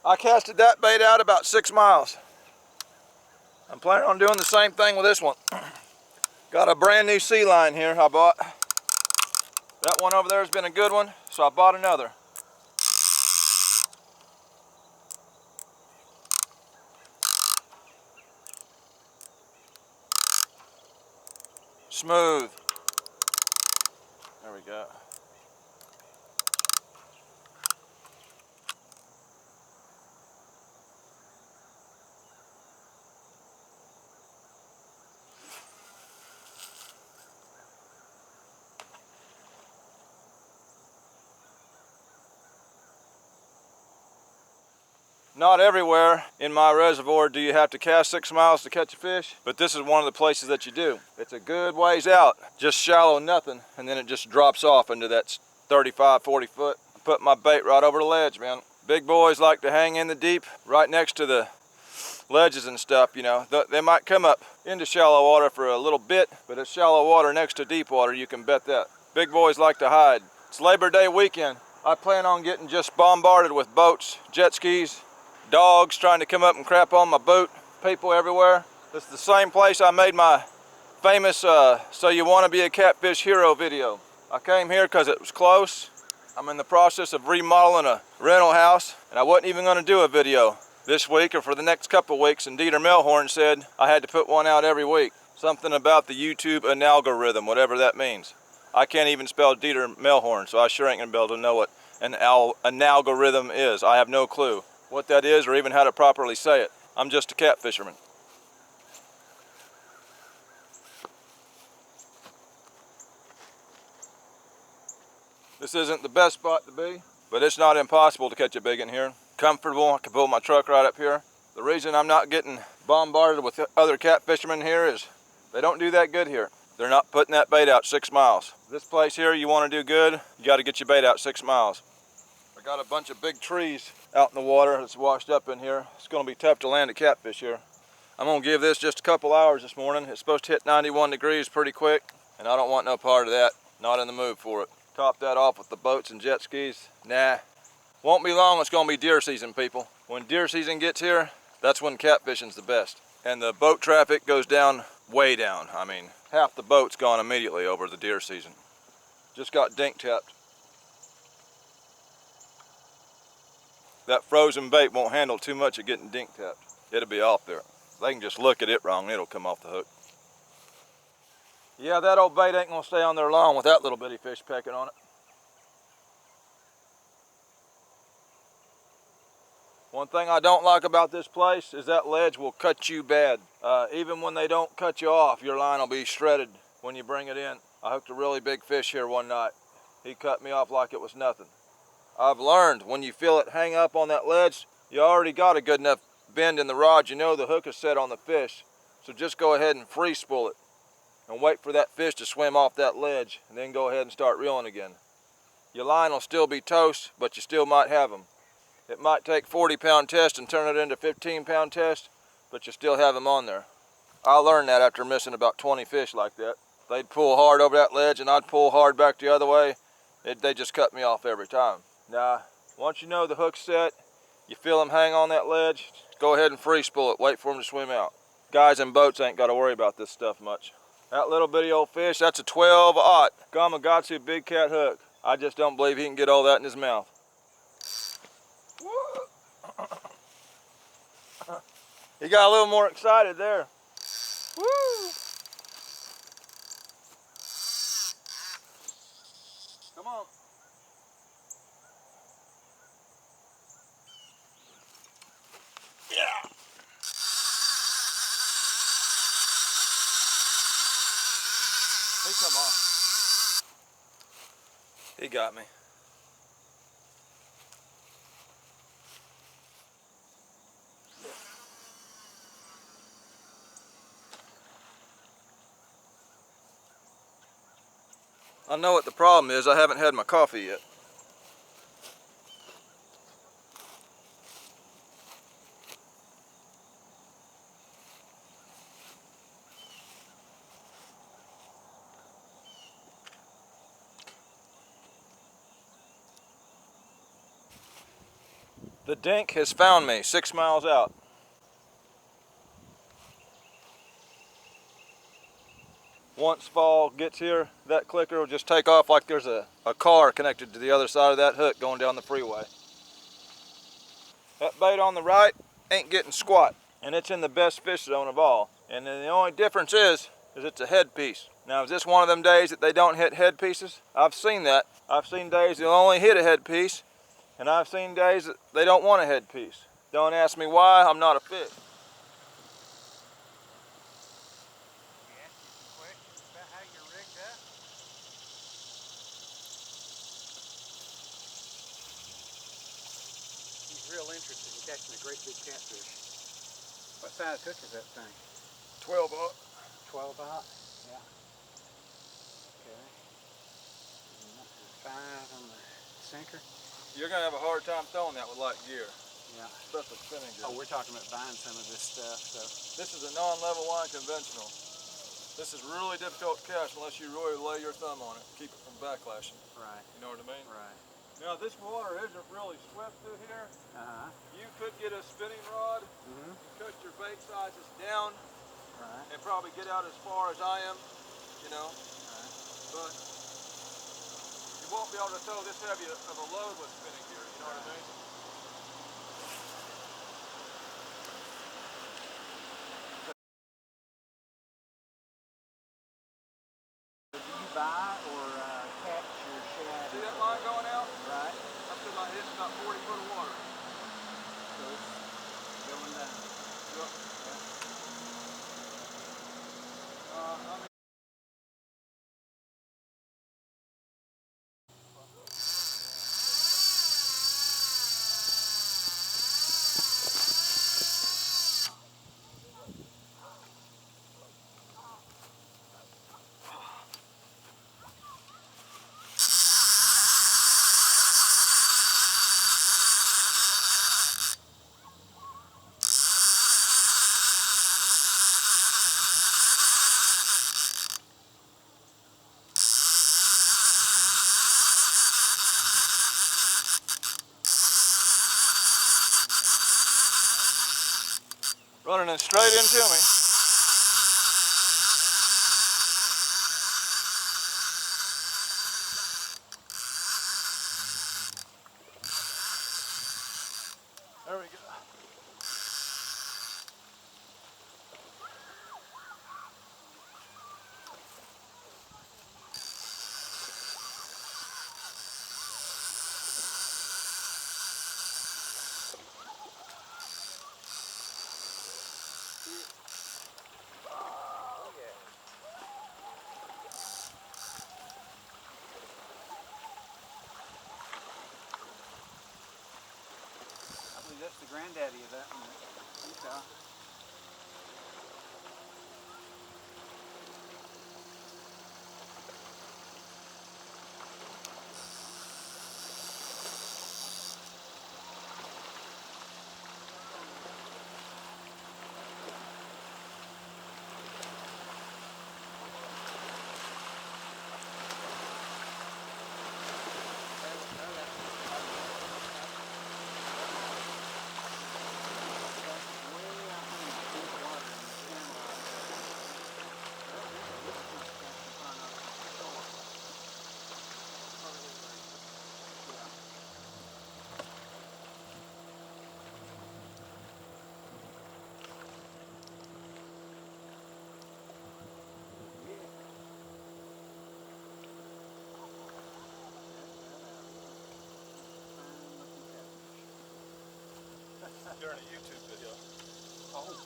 I casted that bait out about 6 miles. I'm planning on doing the same thing with this one. Got a brand new sea line here I bought. That one over there has been a good one, so I bought another. Smooth. There we go. Not everywhere in my reservoir do you have to cast 6 miles to catch a fish, but this is one of the places that you do. It's a good ways out, just shallow nothing, and then it just drops off into that 35, 40 foot. I put my bait right over the ledge, man. Big boys like to hang in the deep, right next to the ledges and stuff, you know. They might come up into shallow water for a little bit, but it's shallow water next to deep water, you can bet that. Big boys like to hide. It's Labor Day weekend. I plan on getting just bombarded with boats, jet skis, dogs trying to come up and crap on my boat, people everywhere. This is the same place I made my famous So You Want to Be a Catfish Hero video. I came here because it was close. I'm in the process of remodeling a rental house, and I wasn't even going to do a video this week or for the next couple of weeks, and Dieter Melhorn said I had to put one out every week. Something about the YouTube analgorithm, whatever that means. I can't even spell Dieter Melhorn, so I sure ain't gonna be able to know what an algorithm is. I have no clue what that is or even how to properly say it. I'm just a catfisherman. This isn't the best spot to be, but it's not impossible to catch a big in here. Comfortable, I can pull my truck right up here. The reason I'm not getting bombarded with other catfishermen here is they don't do that good here. They're not putting that bait out 6 miles. This place here, you want to do good, you got to get your bait out 6 miles. I got a bunch of big trees out in the water that's washed up in here. It's going to be tough to land a catfish here. I'm going to give this just a couple hours this morning. It's supposed to hit 91 degrees pretty quick, and I don't want no part of that. Not in the mood for it. Top that off with the boats and jet skis. Nah. Won't be long, it's going to be deer season, people. When deer season gets here, that's when catfishing's the best. And the boat traffic goes down, way down. I mean, half the boat's gone immediately over the deer season. Just got dink tapped. That frozen bait won't handle too much of getting dink tapped. It'll be off there. They can just look at it wrong, it'll come off the hook. Yeah, that old bait ain't gonna stay on there long with that little bitty fish pecking on it. One thing I don't like about this place is that ledge will cut you bad. Even when they don't cut you off, your line will be shredded when you bring it in. I hooked a really big fish here one night. He cut me off like it was nothing. I've learned when you feel it hang up on that ledge, you already got a good enough bend in the rod. You know the hook is set on the fish. So just go ahead and free spool it and wait for that fish to swim off that ledge and then go ahead and start reeling again. Your line will still be toast, but you still might have them. It might take 40-pound test and turn it into 15-pound test, but you still have them on there. I learned that after missing about 20 fish like that. They'd pull hard over that ledge and I'd pull hard back the other way. They just cut me off every time. Now, once you know the hook's set, you feel them hang on that ledge, go ahead and free spool it, wait for them to swim out. Guys in boats ain't got to worry about this stuff much. That little bitty old fish, that's a 12-aught Gamakatsu big cat hook. I just don't believe he can get all that in his mouth. He got a little more excited there. Woo! Come on. Yeah. He come on. He got me. I know what the problem is. I haven't had my coffee yet. The dink has found me 6 miles out. Once fall gets here, that clicker will just take off like there's a car connected to the other side of that hook going down the freeway. That bait on the right ain't getting squat, and it's in the best fish zone of all. And then the only difference is it's a head piece. Now, is this one of them days that they don't hit head pieces? I've seen that. I've seen days they'll only hit a head piece, and I've seen days that they don't want a head piece. Don't ask me why, I'm not a fish. Real interested in catching a great big catfish. What size hook is that thing? 12-aught. 12-aught? Yeah. Okay. And 5 on the sinker? You're gonna have a hard time throwing that with light gear. Yeah. Especially spinning gear. Oh, we're talking about buying some of this stuff, so. This is a non-level line conventional. This is really difficult to catch unless you really lay your thumb on it, keep it from backlashing. Right. You know what I mean? Right. Now this water isn't really swift through here. Uh-huh. You could get a spinning rod, cut your bait sizes down, Right. and probably get out as far as I am, you know. Right. But you won't be able to throw this heavy of a load with spinning gear, you know what I mean? Do you buy or catch your shad? See that line going out? Right. Up to my hit's about 40 foot of water. So it's going down. Yep. I mean, running it straight into me. There we go. I believe that's the granddaddy of that one. Utah. During a YouTube video. Oh.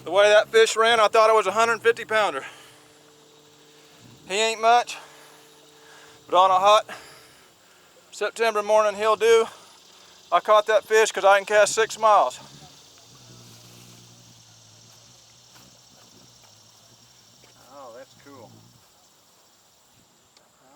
The way that fish ran, I thought it was a 150 pounder. He ain't much, but on a hot September morning he'll do. I caught that fish because I can cast 6 miles. Oh, that's cool.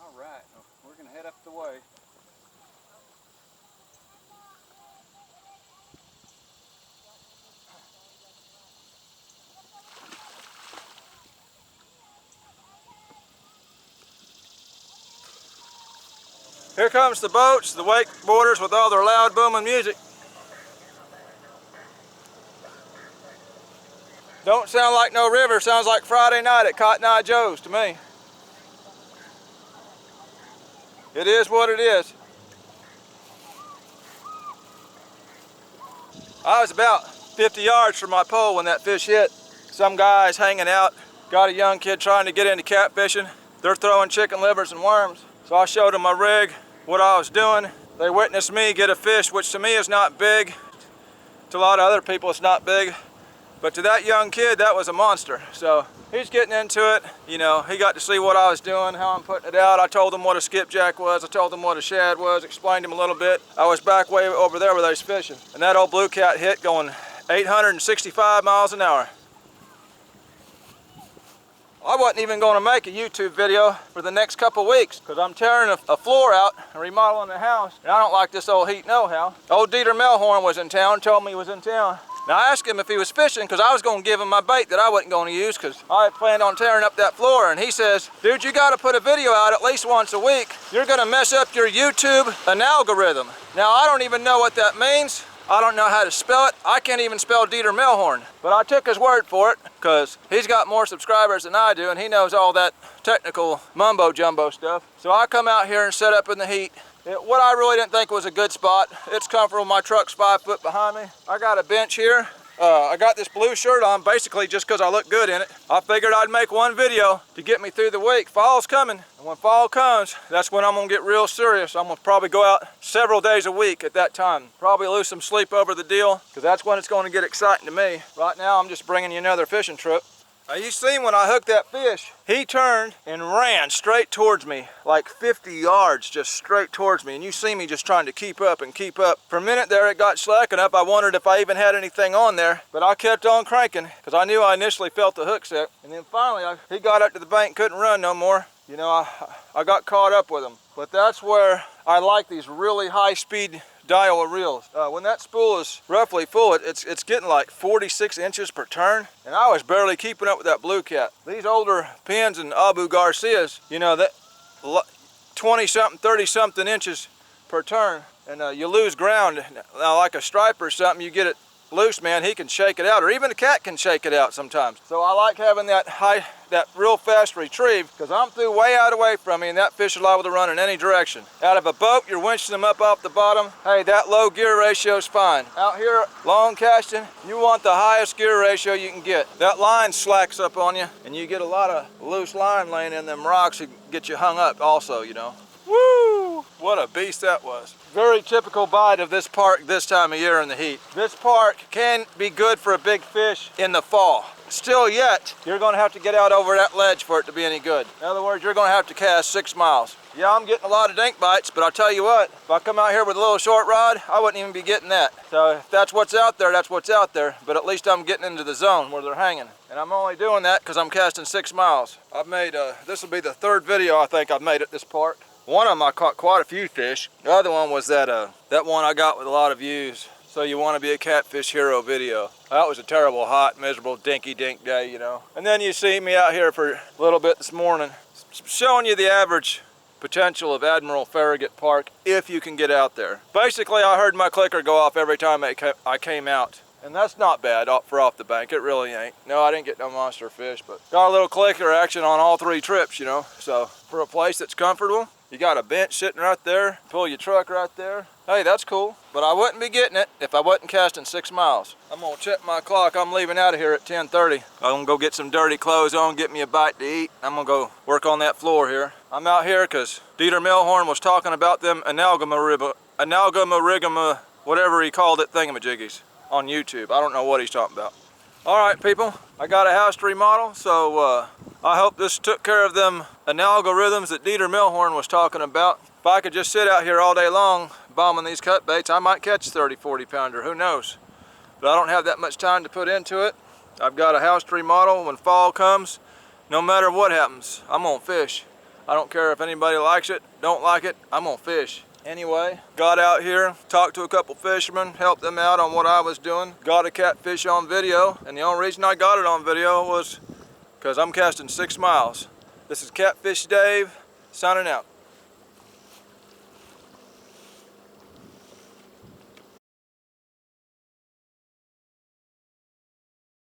All right, well, we're gonna head up the way. Here comes the boats, the wakeboarders with all their loud booming music. Don't sound like no river, sounds like Friday night at Cotton Eye Joe's to me. It is what it is. I was about 50 yards from my pole when that fish hit. Some guy's hanging out, got a young kid trying to get into catfishing. They're throwing chicken livers and worms. So I showed them my rig, what I was doing. They witnessed me get a fish, which to me is not big. To a lot of other people it's not big. But to that young kid, that was a monster. So he's getting into it. You know, he got to see what I was doing, how I'm putting it out. I told him what a skipjack was. I told him what a shad was, explained him a little bit. I was back way over there where they was fishing. And that old blue cat hit going 865 miles an hour. I wasn't even going to make a YouTube video for the next couple weeks because I'm tearing a floor out and remodeling the house. And I don't like this old heat no-how. Old Dieter Melhorn was in town, told me he was in town. Now I asked him if he was fishing because I was going to give him my bait that I wasn't going to use because I had planned on tearing up that floor, and he says, dude, you got to put a video out at least once a week. You're going to mess up your YouTube algorithm. Now I don't even know what that means. I don't know how to spell it. I can't even spell Dieter Melhorn, but I took his word for it because he's got more subscribers than I do and he knows all that technical mumbo jumbo stuff. So I come out here and set up in the heat. What I really didn't think was a good spot. It's comfortable, my truck's 5 foot behind me. I got a bench here. I got this blue shirt on basically just because I look good in it. I figured I'd make one video to get me through the week. Fall's coming, and when fall comes, that's when I'm gonna get real serious. I'm gonna probably go out several days a week at that time. Probably lose some sleep over the deal, because that's when it's gonna get exciting to me. Right now, I'm just bringing you another fishing trip. Now you seen when I hooked that fish, he turned and ran straight towards me, like 50 yards just straight towards me. And you see me just trying to keep up and keep up. For a minute there it got slack enough, I wondered if I even had anything on there. But I kept on cranking because I knew I initially felt the hook set. And then finally he got up to the bank, couldn't run no more. You know, I got caught up with him. But that's where I like these really high speed dial reels. When that spool is roughly full, it's getting like 46 inches per turn, and I was barely keeping up with that blue cat. These older pins and Abu Garcias, you know, that 20 something, 30 something inches per turn, and you lose ground. Now like a striper or something, you get it loose, man, he can shake it out, or even a cat can shake it out sometimes. So I like having that real fast retrieve, because I'm through way out away from me, and that fish is liable to run in any direction. Out of a boat, you're winching them up off the bottom. Hey, that low gear ratio is fine. Out here, long casting, you want the highest gear ratio you can get. That line slacks up on you, and you get a lot of loose line laying in them rocks that get you hung up also, you know. Woo! What a beast that was. Very typical bite of this park this time of year in the heat. This park can be good for a big fish in the fall. Still yet, you're gonna have to get out over that ledge for it to be any good. In other words, you're gonna have to cast 6 miles. Yeah, I'm getting a lot of dink bites, but I'll tell you what, if I come out here with a little short rod, I wouldn't even be getting that. So if that's what's out there, that's what's out there. But at least I'm getting into the zone where they're hanging. And I'm only doing that because I'm casting 6 miles. I've made, this will be the 3rd video I think I've made at this park. One of them I caught quite a few fish. The other one was that one I got with a lot of views. So you want to be a catfish hero video. That was a terrible, hot, miserable, dinky dink day, you know. And then you see me out here for a little bit this morning, showing you the average potential of Admiral Farragut Park if you can get out there. Basically, I heard my clicker go off every time I came out. And that's not bad for off the bank, it really ain't. No, I didn't get no monster fish, but got a little clicker action on all 3 trips, you know. So for a place that's comfortable, you got a bench sitting right there, pull your truck right there. Hey, that's cool. But I wouldn't be getting it if I wasn't casting 6 miles. I'm gonna check my clock. I'm leaving out of here at 10:30. I'm gonna go get some dirty clothes on, get me a bite to eat. I'm gonna go work on that floor here. I'm out here because Dieter Melhorn was talking about them amalgama, whatever he called it, thingamajiggies on YouTube. I don't know what he's talking about. All right, people, I got a house to remodel, so I hope this took care of them algorithms that Dieter Melhorn was talking about. If I could just sit out here all day long bombing these cut baits, I might catch a 30, 40 pounder, who knows? But I don't have that much time to put into it. I've got a house to remodel. When fall comes, no matter what happens, I'm gonna fish. I don't care if anybody likes it, don't like it, I'm gonna fish. Anyway, got out here, talked to a couple fishermen, helped them out on what I was doing, got a catfish on video, and the only reason I got it on video was because I'm casting 6 miles. This is Catfish Dave, signing out.